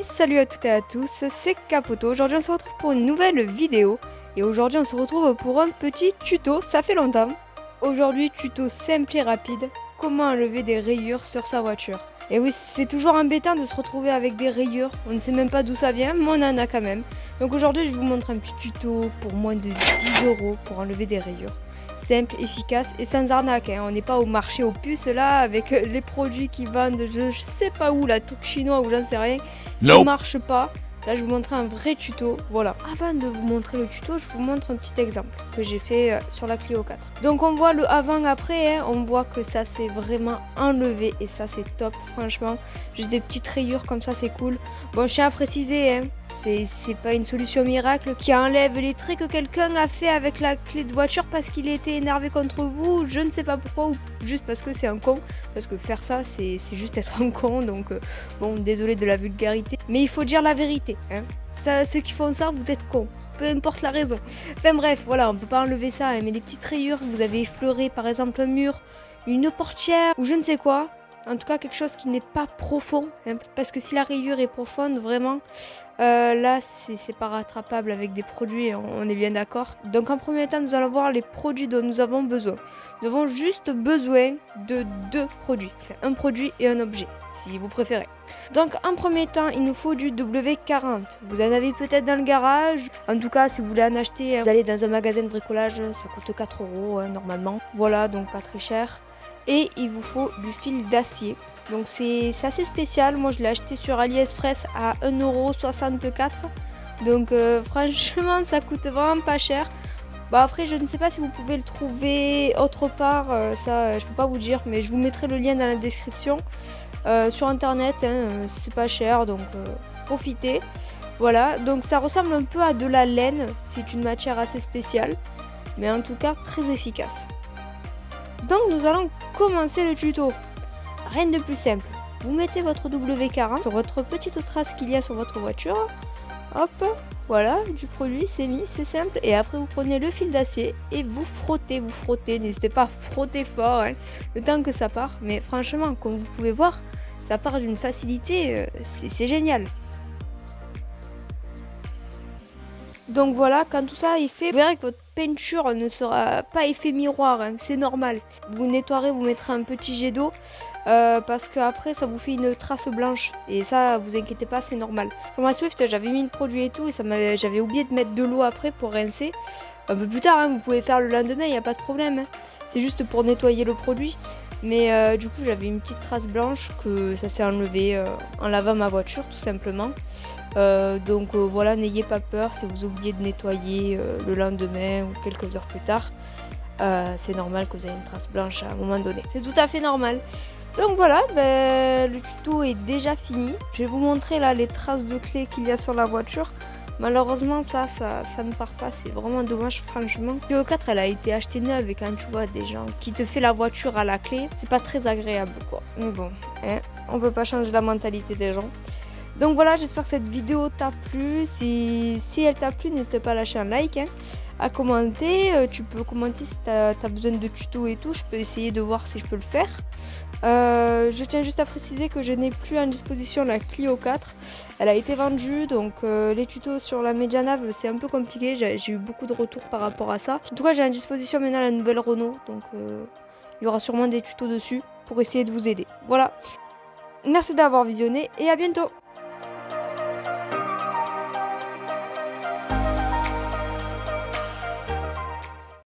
Salut à toutes et à tous, c'est Capoto. Aujourd'hui on se retrouve pour une nouvelle vidéo. Et aujourd'hui on se retrouve pour un petit tuto, ça fait longtemps. Aujourd'hui tuto simple et rapide, comment enlever des rayures sur sa voiture. Et oui, c'est toujours embêtant de se retrouver avec des rayures, on ne sait même pas d'où ça vient, mais on en a quand même. Donc aujourd'hui je vous montre un petit tuto pour moins de 10 € pour enlever des rayures. Simple, efficace et sans arnaque, hein. On n'est pas au marché aux puces là avec les produits qui vendent je sais pas où, la truc chinois ou j'en sais rien, qui ne marche pas. Là je vous montrer un vrai tuto. Voilà, avant de vous montrer le tuto, je vous montre un petit exemple que j'ai fait sur la Clio 4. Donc on voit le avant après, hein. On voit que ça s'est vraiment enlevé et ça c'est top franchement. Juste des petites rayures comme ça, c'est cool. Bon, je tiens à préciser, hein, c'est pas une solution miracle qui enlève les traits que quelqu'un a fait avec la clé de voiture parce qu'il était énervé contre vous, je ne sais pas pourquoi, ou juste parce que c'est un con, parce que faire ça c'est juste être un con, donc bon, désolé de la vulgarité, mais il faut dire la vérité, hein. Ça, ceux qui font ça, vous êtes cons, peu importe la raison. Enfin bref, voilà, on peut pas enlever ça, hein, mais des petites rayures, vous avez effleuré par exemple un mur, une portière, ou je ne sais quoi. En tout cas, quelque chose qui n'est pas profond, hein, parce que si la rayure est profonde, vraiment, là, c'est pas rattrapable avec des produits, on est bien d'accord. Donc en premier temps, nous allons voir les produits dont nous avons besoin. Nous avons juste besoin de 2 produits, enfin un produit et un objet, si vous préférez. Donc en premier temps, il nous faut du W40. Vous en avez peut-être dans le garage. En tout cas, si vous voulez en acheter, vous allez dans un magasin de bricolage, ça coûte 4 € hein, normalement. Voilà, donc pas très cher. Et il vous faut du fil d'acier. Donc c'est assez spécial. Moi je l'ai acheté sur AliExpress à 1,64 €. Donc franchement ça coûte vraiment pas cher. Bon après je ne sais pas si vous pouvez le trouver autre part. Ça je peux pas vous dire, mais je vous mettrai le lien dans la description. Sur internet, hein, c'est pas cher, donc profitez. Voilà, donc ça ressemble un peu à de la laine. C'est une matière assez spéciale, mais en tout cas très efficace. Donc nous allons commencer le tuto. Rien de plus simple. Vous mettez votre W40 sur votre petite trace qu'il y a sur votre voiture. Hop, voilà, du produit, c'est mis, c'est simple. Et après vous prenez le fil d'acier et vous frottez. N'hésitez pas à frotter fort, hein, le temps que ça part. Mais franchement, comme vous pouvez voir, ça part d'une facilité, c'est génial. Donc voilà, quand tout ça est fait, vous verrez que votre peinture ne sera pas effet miroir, hein, c'est normal. Vous nettoierez, vous mettrez un petit jet d'eau parce que après ça vous fait une trace blanche. Et ça, vous inquiétez pas, c'est normal. Sur ma Swift, j'avais mis le produit et tout et j'avais oublié de mettre de l'eau après pour rincer. Un peu plus tard, hein, vous pouvez faire le lendemain, il n'y a pas de problème. Hein. C'est juste pour nettoyer le produit. Mais du coup, j'avais une petite trace blanche que ça s'est enlevé en lavant ma voiture tout simplement. Donc voilà, n'ayez pas peur si vous oubliez de nettoyer le lendemain ou quelques heures plus tard. C'est normal que vous ayez une trace blanche à un moment donné. C'est tout à fait normal. Donc voilà, le tuto est déjà fini. Je vais vous montrer là les traces de clés qu'il y a sur la voiture. Malheureusement ça ne part pas, c'est vraiment dommage franchement. Clio 4 elle a été achetée neuve et quand tu vois des gens qui te fait la voiture à la clé, c'est pas très agréable quoi. Mais bon, hein, on peut pas changer la mentalité des gens. Donc voilà, j'espère que cette vidéo t'a plu. Si elle t'a plu, n'hésite pas à lâcher un like, hein, à commenter. Tu peux commenter si tu as besoin de tutos et tout. Je peux essayer de voir si je peux le faire. Je tiens juste à préciser que je n'ai plus en disposition la Clio 4. Elle a été vendue, donc les tutos sur la Medianav, c'est un peu compliqué. J'ai eu beaucoup de retours par rapport à ça. En tout cas, j'ai en disposition maintenant la nouvelle Renault. Donc il y aura sûrement des tutos dessus pour essayer de vous aider. Voilà. Merci d'avoir visionné et à bientôt.